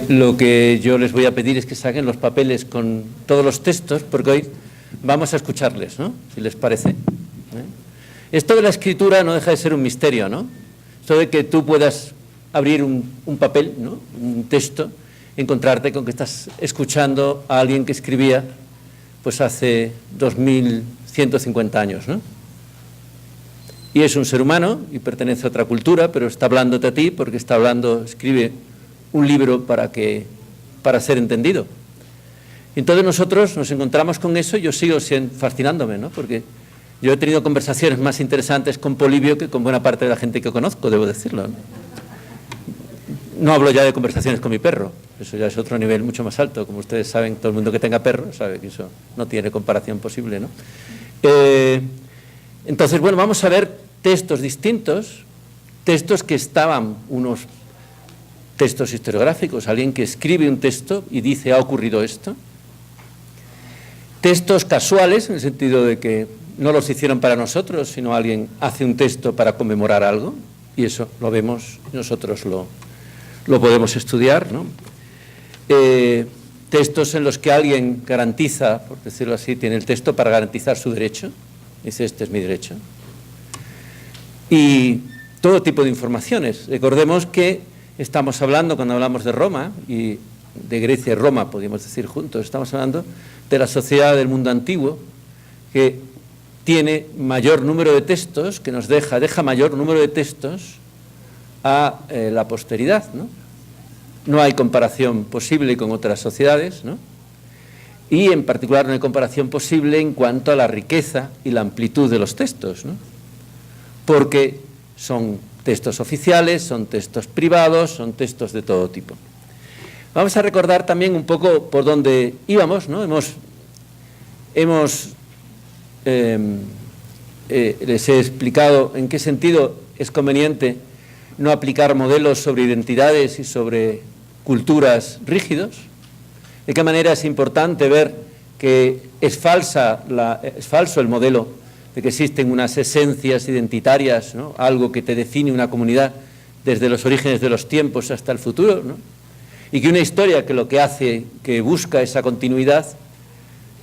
Lo que yo les voy a pedir es que saquen los papeles con todos los textos, porque hoy vamos a escucharles, ¿no? Si les parece. Esto de la escritura no deja de ser un misterio, ¿no? Esto de que tú puedas abrir un papel, ¿no? Un texto, encontrarte con que estás escuchando a alguien que escribía pues hace 2150 años, ¿no? Y es un ser humano y pertenece a otra cultura, pero está hablándote a ti porque está hablando, escribe un libro para ser entendido. Y entonces nosotros nos encontramos con eso y yo sigo fascinándome, ¿no? Porque yo he tenido conversaciones más interesantes con Polibio que con buena parte de la gente que conozco, debo decirlo, ¿no? No hablo ya de conversaciones con mi perro, eso ya es otro nivel mucho más alto. Como ustedes saben, todo el mundo que tenga perro sabe que eso no tiene comparación posible, ¿no? Entonces, bueno, vamos a ver textos distintos, textos que estaban, unos textos historiográficos, alguien que escribe un texto y dice ha ocurrido esto, textos casuales, en el sentido de que no los hicieron para nosotros, sino alguien hace un texto para conmemorar algo, y eso lo vemos, nosotros lo podemos estudiar, ¿no? Textos en los que alguien garantiza, por decirlo así, tiene el texto para garantizar su derecho, dice este es mi derecho, y todo tipo de informaciones. Recordemos que estamos hablando, cuando hablamos de Roma, y de Grecia y Roma, podríamos decir juntos, estamos hablando de la sociedad del mundo antiguo, que tiene mayor número de textos, que nos deja mayor número de textos a la posteridad, ¿no? No hay comparación posible con otras sociedades, ¿no? Y en particular no hay comparación posible en cuanto a la riqueza y la amplitud de los textos, ¿no? Porque son textos oficiales, son textos privados, son textos de todo tipo. Vamos a recordar también un poco por dónde íbamos, ¿no? Les he explicado en qué sentido es conveniente no aplicar modelos sobre identidades y sobre culturas rígidos, de qué manera es importante ver que es falso el modelo de que existen unas esencias identitarias, ¿no? Algo que te define una comunidad desde los orígenes de los tiempos hasta el futuro, ¿no? Y que una historia que lo que hace, que busca esa continuidad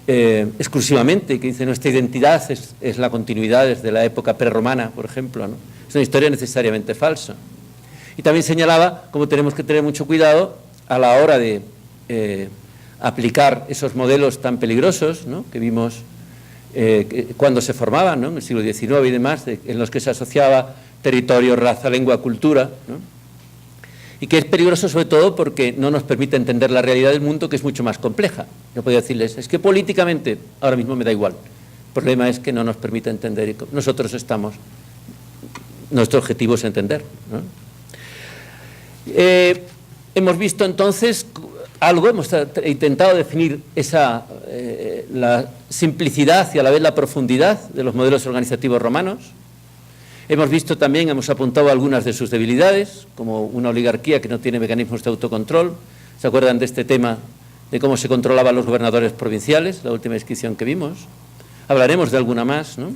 exclusivamente, que dice nuestra identidad es la continuidad desde la época prerromana, por ejemplo, ¿no? Es una historia necesariamente falsa. Y también señalaba cómo tenemos que tener mucho cuidado a la hora de aplicar esos modelos tan peligrosos, ¿no? Que vimos cuando se formaban, ¿no? En el siglo XIX y demás, en los que se asociaba territorio, raza, lengua, cultura, ¿no? Y que es peligroso sobre todo porque no nos permite entender la realidad del mundo, que es mucho más compleja. Yo podría decirles, es que políticamente ahora mismo me da igual. El problema es que no nos permite entender y nuestro objetivo es entender, ¿no? Hemos visto entonces algo, hemos intentado definir la simplicidad y a la vez la profundidad de los modelos organizativos romanos. Hemos visto también, hemos apuntado algunas de sus debilidades, como una oligarquía que no tiene mecanismos de autocontrol. ¿Se acuerdan de este tema de cómo se controlaban los gobernadores provinciales, la última descripción que vimos? Hablaremos de alguna más, ¿no?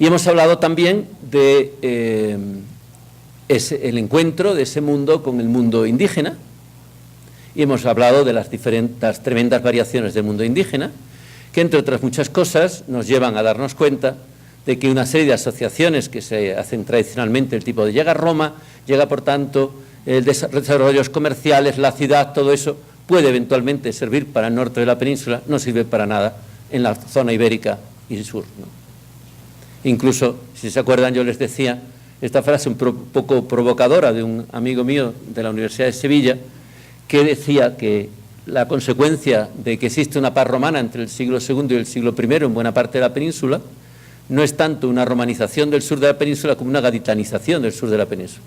Y hemos hablado también de el encuentro de ese mundo con el mundo indígena, y hemos hablado de las tremendas variaciones del mundo indígena, que entre otras muchas cosas nos llevan a darnos cuenta de que una serie de asociaciones que se hacen tradicionalmente, el tipo de llega a Roma, llega por tanto el desarrollos comerciales, la ciudad, todo eso puede eventualmente servir para el norte de la península, no sirve para nada en la zona ibérica y sur, ¿no? Incluso, si se acuerdan, yo les decía esta frase un poco provocadora de un amigo mío de la Universidad de Sevilla, que decía que la consecuencia de que existe una paz romana entre el siglo II y el siglo I en buena parte de la península no es tanto una romanización del sur de la península como una gaditanización del sur de la península.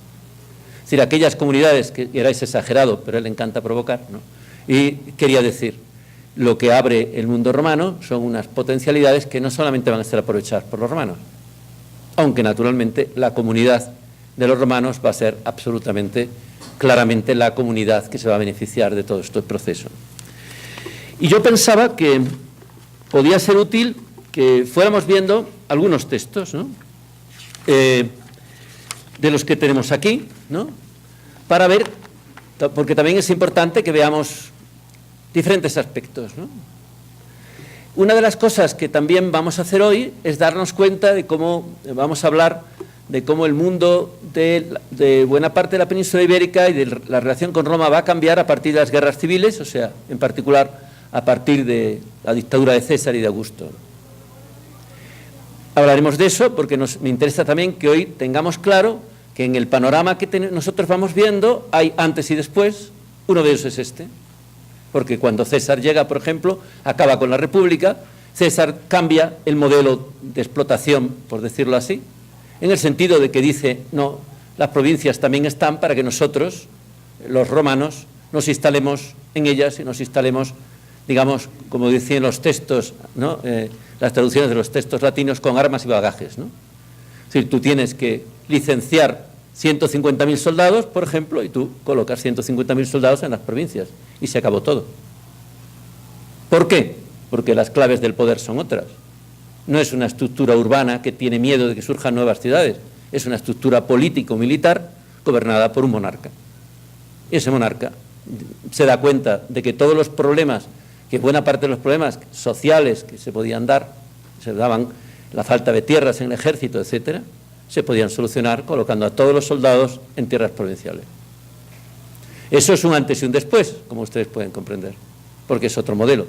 Es decir, aquellas comunidades, que erais exagerado, pero a él le encanta provocar, ¿no? Y quería decir, lo que abre el mundo romano son unas potencialidades que no solamente van a ser aprovechadas por los romanos, aunque naturalmente la comunidad de los romanos va a ser absolutamente, claramente la comunidad que se va a beneficiar de todo este proceso. Y yo pensaba que podía ser útil que fuéramos viendo algunos textos, ¿no? De los que tenemos aquí, ¿no? Para ver porque también es importante que veamos diferentes aspectos, ¿no? Una de las cosas que también vamos a hacer hoy es darnos cuenta de cómo, vamos a hablar de cómo el mundo de buena parte de la península ibérica y de la relación con Roma va a cambiar a partir de las guerras civiles, o sea, en particular a partir de la dictadura de César y de Augusto. Hablaremos de eso porque me interesa también que hoy tengamos claro que en el panorama que nosotros vamos viendo hay antes y después. Uno de ellos es este, porque cuando César llega, por ejemplo, acaba con la República. César cambia el modelo de explotación, por decirlo así, en el sentido de que dice, no, las provincias también están para que nosotros, los romanos, nos instalemos en ellas y nos instalemos, digamos, como decían los textos, ¿no? Las traducciones de los textos latinos, con armas y bagajes, ¿no? Es decir, tú tienes que licenciar 150.000 soldados, por ejemplo, y tú colocas 150.000 soldados en las provincias y se acabó todo. ¿Por qué? Porque las claves del poder son otras. No es una estructura urbana que tiene miedo de que surjan nuevas ciudades, es una estructura político-militar gobernada por un monarca. Ese monarca se da cuenta de que todos los problemas, que buena parte de los problemas sociales que se podían dar, se daban, la falta de tierras en el ejército, etcétera, se podían solucionar colocando a todos los soldados en tierras provinciales. Eso es un antes y un después, como ustedes pueden comprender, porque es otro modelo.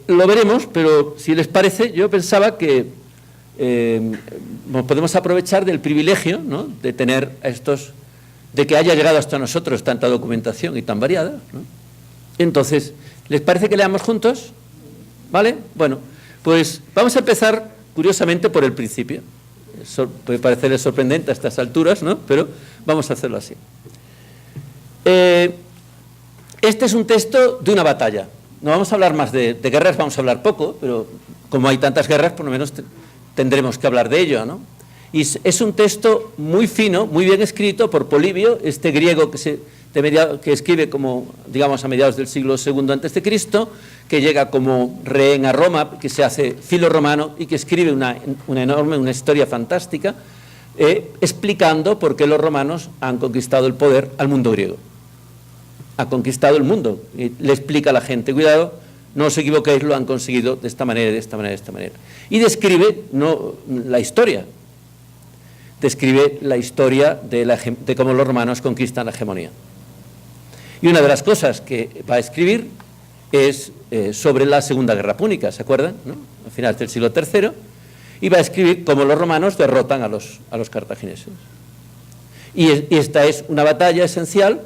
Lo veremos, pero si les parece, yo pensaba que podemos aprovechar del privilegio, ¿no?, de tener de que haya llegado hasta nosotros tanta documentación y tan variada, ¿no? Entonces, ¿les parece que leamos juntos? ¿Vale? Bueno, pues vamos a empezar curiosamente por el principio. Puede parecerles sorprendente a estas alturas, ¿no?, pero vamos a hacerlo así. Este es un texto de una batalla. No vamos a hablar más de guerras, vamos a hablar poco, pero como hay tantas guerras, por lo menos tendremos que hablar de ello, ¿no? Y es un texto muy fino, muy bien escrito por Polibio, este griego que escribe como, digamos, a mediados del siglo II a.C., que llega como rehén a Roma, que se hace filo-romano y que escribe una historia fantástica, explicando por qué los romanos han conquistado el poder al mundo griego. Ha conquistado el mundo, y le explica a la gente, cuidado, no os equivoquéis, lo han conseguido de esta manera, de esta manera, de esta manera. Y describe la historia, de cómo los romanos conquistan la hegemonía. Y una de las cosas que va a escribir es sobre la Segunda Guerra Púnica, ¿se acuerdan?, ¿no?, a finales del siglo III, y va a escribir cómo los romanos derrotan a los cartagineses. Y esta es una batalla esencial,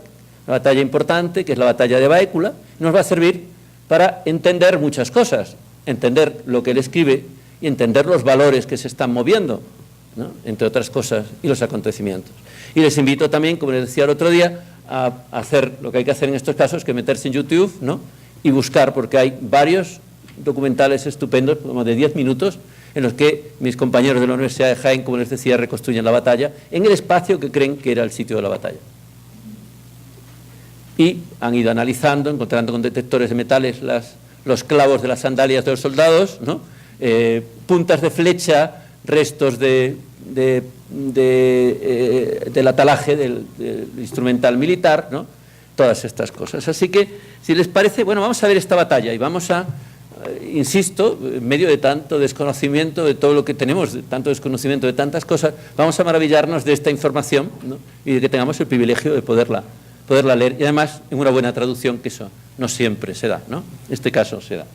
una batalla importante, que es la batalla de Baécula. Nos va a servir para entender muchas cosas, entender lo que él escribe y entender los valores que se están moviendo, ¿no?, entre otras cosas, y los acontecimientos. Y les invito también, como les decía el otro día, a hacer lo que hay que hacer en estos casos, que meterse en YouTube, ¿no?, y buscar, porque hay varios documentales estupendos, como de 10 minutos, en los que mis compañeros de la Universidad de Jaén, como les decía, reconstruyen la batalla en el espacio que creen que era el sitio de la batalla. Y han ido analizando, encontrando con detectores de metales los clavos de las sandalias de los soldados, ¿no?, puntas de flecha, restos del atalaje del instrumental militar, ¿no?, todas estas cosas. Así que, si les parece, bueno, vamos a ver esta batalla y vamos a, insisto, en medio de tanto desconocimiento de todo lo que tenemos, de tanto desconocimiento de tantas cosas, vamos a maravillarnos de esta información, ¿no?, y de que tengamos el privilegio de poderla leer, y además en una buena traducción, que eso no siempre se da, ¿no?, en este caso se da.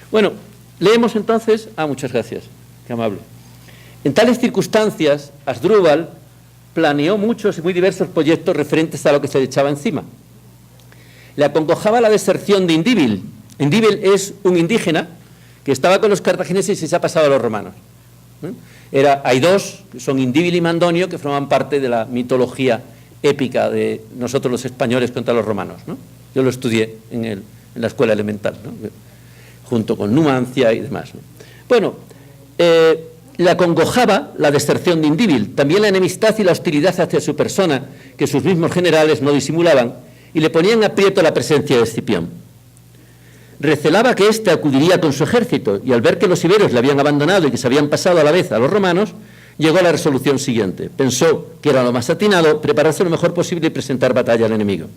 Bueno, leemos entonces. Muchas gracias, qué amable. En tales circunstancias, Asdrúbal planeó muchos y muy diversos proyectos referentes a lo que se le echaba encima. Le acongojaba la deserción de Indíbil. Indíbil es un indígena que estaba con los cartagineses y se ha pasado a los romanos. Hay dos, que son Indíbil y Mandonio, que forman parte de la mitología épica de nosotros los españoles contra los romanos, ¿no? Yo lo estudié en la escuela elemental, ¿no?, junto con Numancia y demás, ¿no? Bueno, le acongojaba la deserción de Indíbil, también la enemistad y la hostilidad hacia su persona, que sus mismos generales no disimulaban, y le ponían aprieto la presencia de Escipión. Recelaba que éste acudiría con su ejército, y al ver que los iberos le habían abandonado y que se habían pasado a la vez a los romanos, llegó a la resolución siguiente. Pensó que era lo más atinado prepararse lo mejor posible y presentar batalla al enemigo.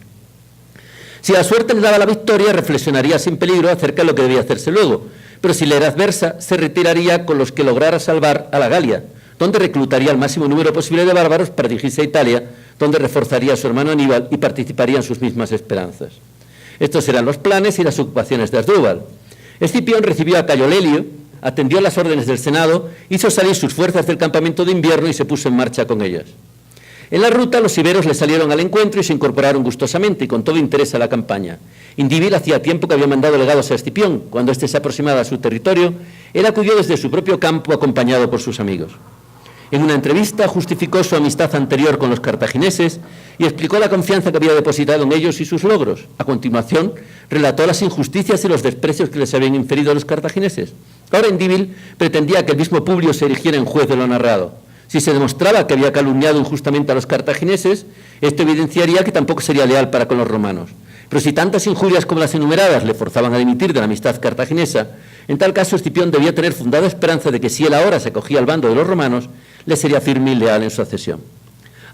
Si la suerte le daba la victoria, reflexionaría sin peligro acerca de lo que debía hacerse luego, pero si le era adversa, se retiraría con los que lograra salvar a la Galia, donde reclutaría el máximo número posible de bárbaros para dirigirse a Italia, donde reforzaría a su hermano Aníbal y participaría en sus mismas esperanzas. Estos eran los planes y las ocupaciones de Asdrúbal. Escipión recibió a Cayo Lelio, atendió las órdenes del Senado, hizo salir sus fuerzas del campamento de invierno y se puso en marcha con ellas. En la ruta los iberos le salieron al encuentro y se incorporaron gustosamente y con todo interés a la campaña. Indíbil hacía tiempo que había mandado legados a Escipión. Cuando éste se aproximaba a su territorio, él acudió desde su propio campo acompañado por sus amigos. En una entrevista justificó su amistad anterior con los cartagineses y explicó la confianza que había depositado en ellos y sus logros. A continuación, relató las injusticias y los desprecios que les habían inferido los cartagineses. Ahora Indíbil pretendía que el mismo Publio se erigiera en juez de lo narrado. Si se demostraba que había calumniado injustamente a los cartagineses, esto evidenciaría que tampoco sería leal para con los romanos. Pero si tantas injurias como las enumeradas le forzaban a dimitir de la amistad cartaginesa, en tal caso Escipión debía tener fundada esperanza de que si él ahora se cogía al bando de los romanos, le sería firme y leal en su accesión.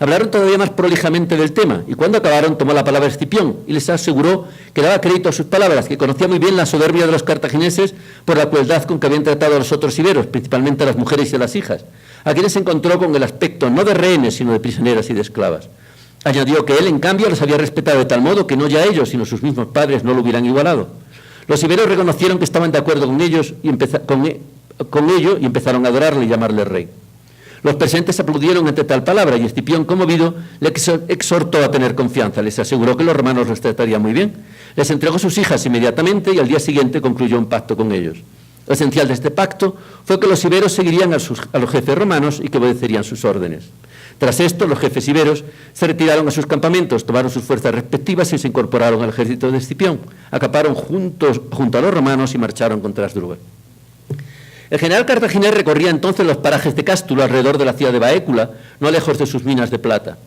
Hablaron todavía más prolijamente del tema, y cuando acabaron tomó la palabra Escipión y les aseguró que daba crédito a sus palabras, que conocía muy bien la soberbia de los cartagineses por la crueldad con que habían tratado a los otros iberos, principalmente a las mujeres y a las hijas, a quienes se encontró con el aspecto no de rehenes, sino de prisioneras y de esclavas. Añadió que él, en cambio, los había respetado de tal modo que no ya ellos, sino sus mismos padres no lo hubieran igualado. Los iberos reconocieron que estaban de acuerdo con ellos y con ello y empezaron a adorarle y llamarle rey. Los presentes aplaudieron ante tal palabra y Escipión, conmovido, le exhortó a tener confianza. Les aseguró que los romanos los tratarían muy bien. Les entregó sus hijas inmediatamente y al día siguiente concluyó un pacto con ellos. Lo esencial de este pacto fue que los iberos seguirían a los jefes romanos y que obedecerían sus órdenes. Tras esto, los jefes iberos se retiraron a sus campamentos, tomaron sus fuerzas respectivas y se incorporaron al ejército de Escipión. Acamparon junto a los romanos y marcharon contra Asdrúbal. El general cartaginés recorría entonces los parajes de Cástulo alrededor de la ciudad de Baécula, no lejos de sus minas de plata.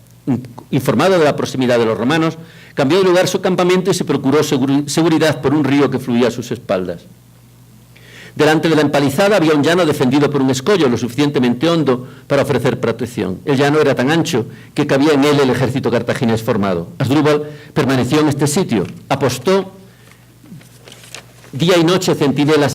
Informado de la proximidad de los romanos, cambió de lugar su campamento y se procuró seguridad por un río que fluía a sus espaldas. Delante de la empalizada había un llano defendido por un escollo lo suficientemente hondo para ofrecer protección. El llano era tan ancho que cabía en él el ejército cartaginés formado. Asdrúbal permaneció en este sitio, apostó día y noche centinelas